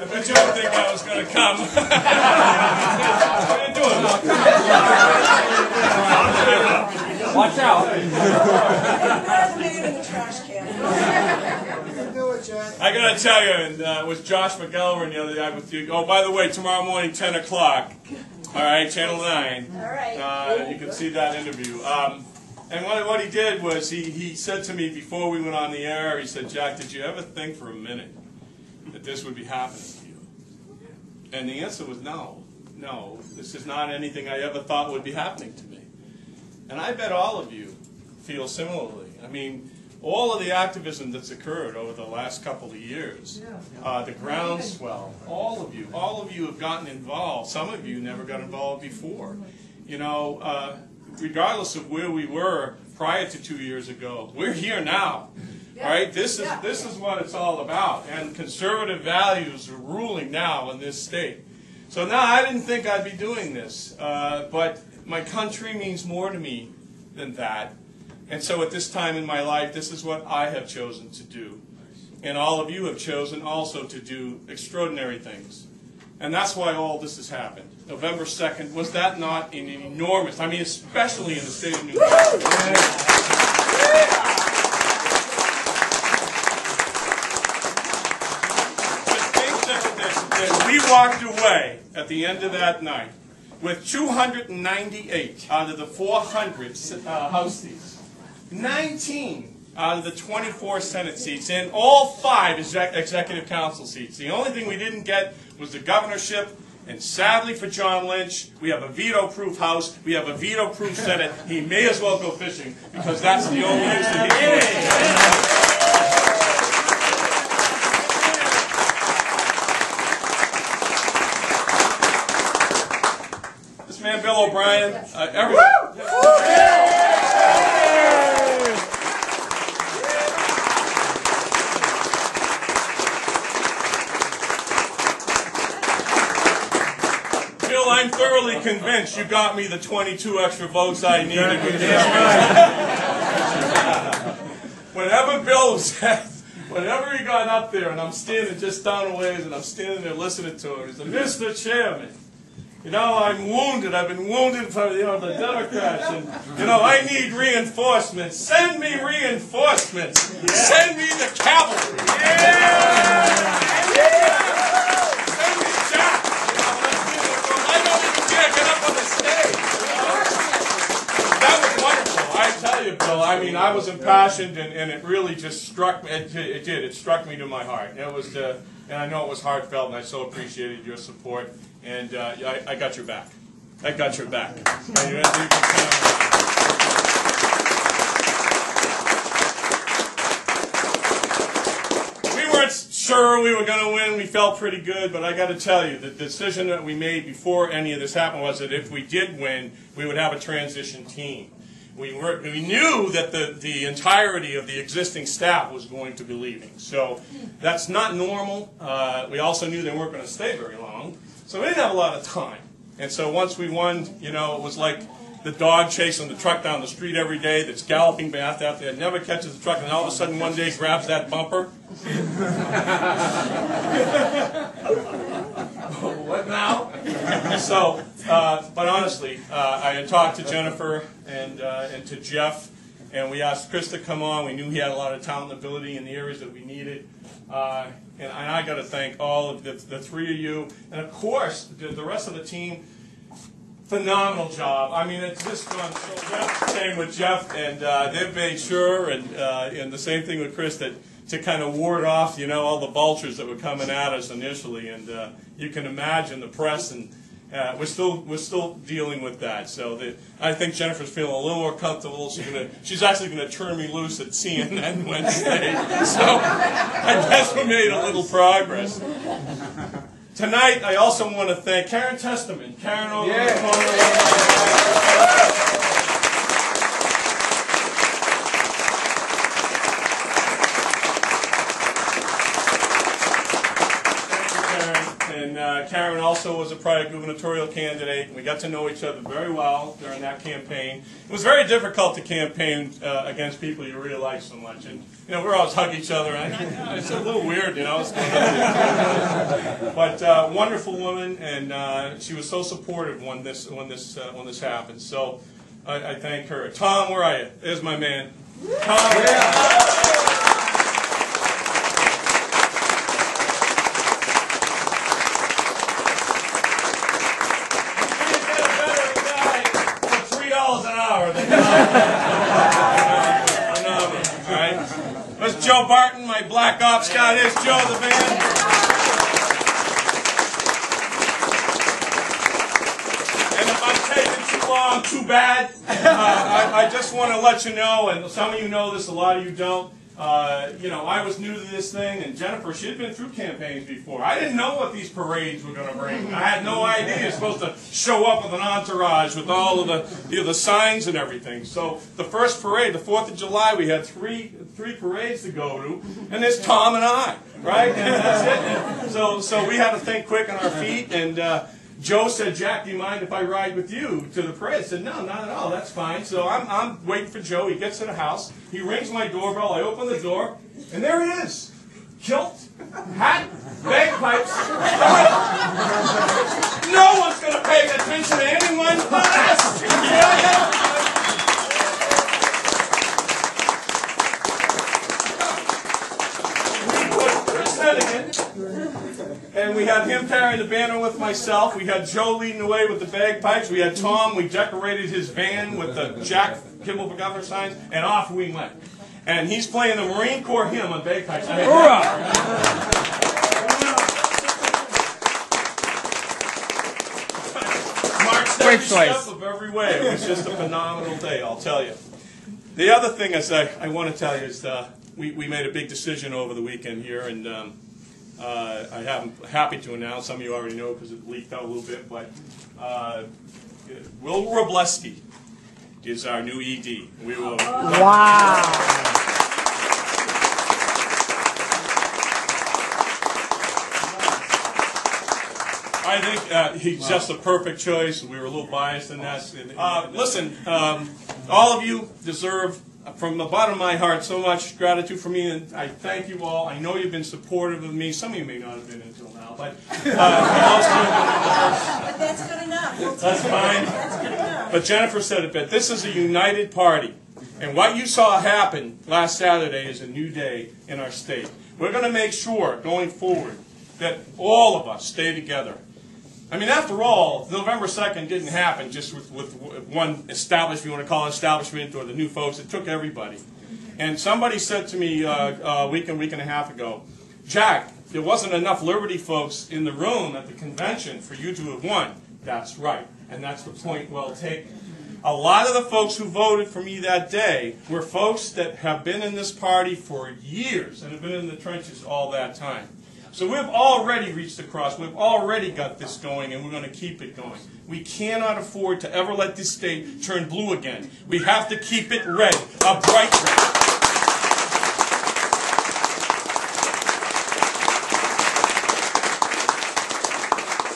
I bet you didn't think I was going to come. What are you doing? Watch out. In the trash can. I got to tell you, and it was Josh McElwain the other day with you. Oh, by the way, tomorrow morning, 10 o'clock. All right, Channel 9. All right. You can see that interview. And what he did was he said to me before we went on the air, he said, Jack, did you ever think for a minute that this would be happening to you? And the answer was no. No, this is not anything I ever thought would be happening to me. And I bet all of you feel similarly. I mean, all of the activism that's occurred over the last couple of years, the groundswell, all of you have gotten involved. Some of you never got involved before. You know, regardless of where we were prior to 2 years ago, we're here now. All right, this is what it's all about, and conservative values are ruling now in this state. So now I didn't think I'd be doing this, but my country means more to me than that. And so at this time in my life, this is what I have chosen to do. And all of you have chosen also to do extraordinary things. And that's why all this has happened. November 2nd, was that not an enormous, I mean, especially in the state of New York. That we walked away at the end of that night with 298 out of the 400 House seats. 19 out of the 24 Senate seats, and all 5 executive council seats. The only thing we didn't get was the governorship, and sadly for John Lynch, we have a veto-proof House, we have a veto-proof Senate. He may as well go fishing, because that's the only use that he can. This man, Bill O'Brien, I'm thoroughly convinced you got me the 22 extra votes I needed. Whenever Bill said, whenever he got up there, and I'm standing just down a ways, and I'm standing there listening to him, he said, Mr. Chairman, you know, I'm wounded. I've been wounded for the Democrats, and, you know, I need reinforcements. Send me reinforcements. Yeah. Send me the cavalry. Yeah. Bill, I mean, I was impassioned, and it really just struck me. It did. It struck me to my heart. It was, and I know it was heartfelt, and I so appreciated your support. And I got your back. I got your back. We weren't sure we were going to win. We felt pretty good, but I got to tell you, the decision that we made before any of this happened was that if we did win, we would have a transition team. We knew that the entirety of the existing staff was going to be leaving. So that's not normal. We also knew they weren't going to stay very long. So we didn't have a lot of time. And so once we won, you know, it was like the dog chasing the truck down the street every day that's galloping back out there, never catches the truck, and all of a sudden one day grabs that bumper. What now? So, but honestly, I had talked to Jennifer and to Jeff, and we asked Chris to come on. We knew he had a lot of talent and ability in the areas that we needed. And I got to thank all of the 3 of you, and of course the rest of the team. Phenomenal job. I mean, it's just gone so well. Same with Jeff, and they've made sure, and the same thing with Chris, that to kind of ward off, you know, all the vultures that were coming at us initially, and you can imagine the press, and we're still dealing with that. So I think Jennifer's feeling a little more comfortable. She's actually going to turn me loose at CNN Wednesday. So I guess we made a little progress. Tonight, I also want to thank Karen Testament. Karen over in the corner. Thank you, Karen. And Karen also also was a prior gubernatorial candidate, and we got to know each other very well during that campaign. It was very difficult to campaign against people you really like so much, and we always hug each other. And it's a little weird, what's going on. But wonderful woman, and she was so supportive when this happened. So I thank her. Tom, where are you? There's my man. Tom. Yeah. That's Joe Barton, my Black Ops guy. There's Joe the band. And if I'm taking too long, too bad. I just want to let you know, and some of you know this, a lot of you don't. I was new to this thing, and Jennifer, she'd been through campaigns before. I didn't know what these parades were going to bring. I had no idea you're supposed to show up with an entourage with all of the signs and everything. So the first parade, the 4th of July, we had three parades to go to, and there's Tom and I, right? And that's it. So we had to think quick on our feet, and Joe said, "Jack, do you mind if I ride with you to the parade?" I said, "No, not at all. That's fine." So I'm waiting for Joe. He gets to the house. He rings my doorbell. I open the door, and there he is. Kilt, hat, bagpipes. No one's going to pay attention to anyone but us. And we had him carrying the banner with myself. We had Joe leading the way with the bagpipes. We had Tom. We decorated his van with the Jack Kimball for Governor signs, and off we went. And he's playing the Marine Corps hymn on bagpipes. Marched every step of every way. It was just a phenomenal day, I'll tell you. The other thing I want to tell you is we made a big decision over the weekend here, and I'm happy to announce, some of you already know because it leaked out a little bit, but Will Robleski is our new ED. We will. Wow. I think he's just a perfect choice. We were a little biased in that. Listen, all of you deserve, from the bottom of my heart, so much gratitude from me, and I thank you all. I know you've been supportive of me. Some of you may not have been until now, but most of you have been. But that's good enough. That's fine. That's good enough. But Jennifer said it best. This is a united party, and what you saw happen last Saturday is a new day in our state. We're going to make sure, going forward, that all of us stay together. I mean, after all, November 2nd didn't happen just with one establishment, if you want to call it establishment, or the new folks. It took everybody. And somebody said to me a week and a half ago, "Jack, there wasn't enough Liberty folks in the room at the convention for you to have won." That's right. And that's the point well taken. A lot of the folks who voted for me that day were folks that have been in this party for years and have been in the trenches all that time. So we've already reached the cross. We've already got this going, and we're going to keep it going. We cannot afford to ever let this state turn blue again. We have to keep it red, a bright red.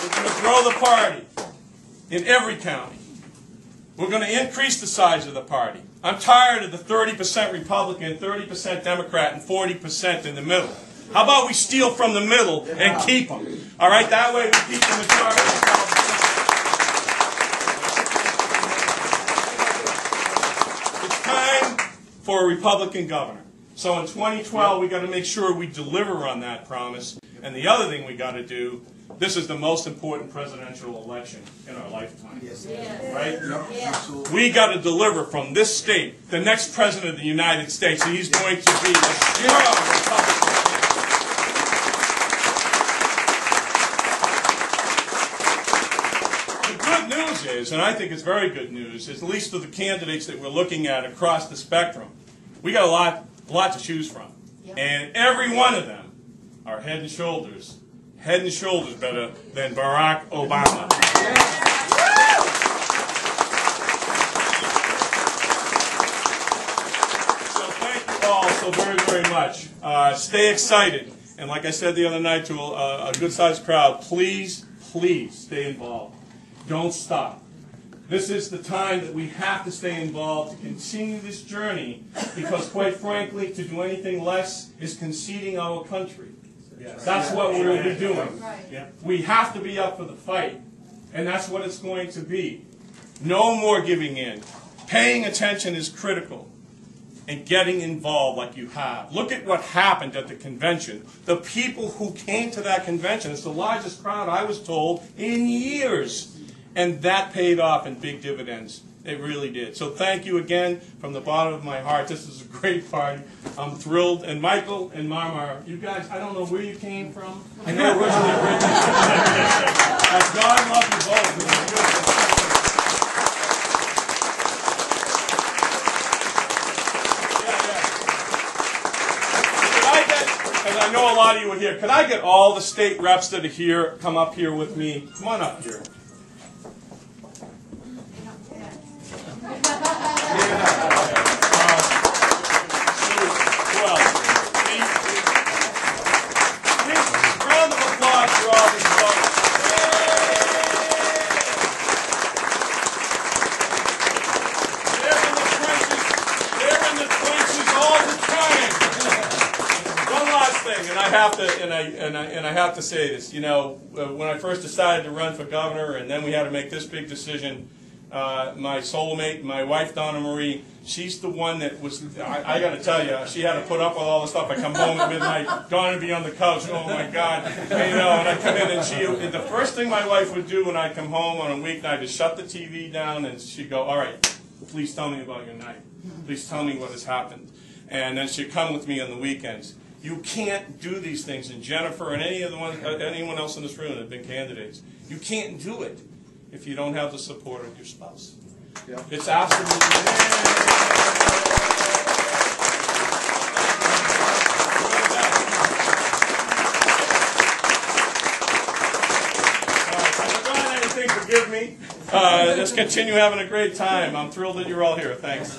We're going to grow the party in every county. We're going to increase the size of the party. I'm tired of the 30% Republican, 30% Democrat, and 40% in the middle. How about we steal from the middle and keep them? All right, that way we keep the majority. It's time for a Republican governor. So in 2012, we got to make sure we deliver on that promise. And the other thing we got to do, this is the most important presidential election in our lifetime. Right? Yes. We got to deliver from this state, the next president of the United States. He's going to be a strong Republican. And I think it's very good news, at least for the candidates that we're looking at across the spectrum. We got a lot to choose from. Yep. And every one of them are head and shoulders better than Barack Obama. So thank you all so very, very much. Stay excited. And like I said the other night to a good-sized crowd, please please stay involved. Don't stop. This is the time that we have to stay involved to continue this journey, because quite frankly, to do anything less is conceding our country. That's what we'll be doing. We have to be up for the fight, and that's what it's going to be. No more giving in. Paying attention is critical, and getting involved like you have. Look at what happened at the convention. The people who came to that convention, it's the largest crowd, I was told, in years. And that paid off in big dividends. It really did. So thank you again from the bottom of my heart. This is a great party. I'm thrilled. And Michael and Mar-mar, you guys, I don't know where you came from. I know originally God love you both. And I know a lot of you are here. Could I get all the state reps that are here, come up here with me? Come on up here. Round of applause for all these folks. They're in the trenches all the time. One last thing, and I have to say this. You know, when I first decided to run for governor, and then we had to make this big decision. My soulmate, my wife Donna Marie, she's the one that was, I got to tell you, she had to put up with all the stuff. I come home at midnight, Donna would be on the couch, oh my God. And, you know, and I come in and the first thing my wife would do when I come home on a weeknight is shut the TV down, and she'd go, all right, please tell me about your night. Please tell me what has happened. And then she'd come with me on the weekends. You can't do these things, and Jennifer and anyone else in this room that have been candidates, you can't do it if you don't have the support of your spouse. Yeah. It's absolutely forgive me. Let's continue having a great time. I'm thrilled that you're all here. Thanks.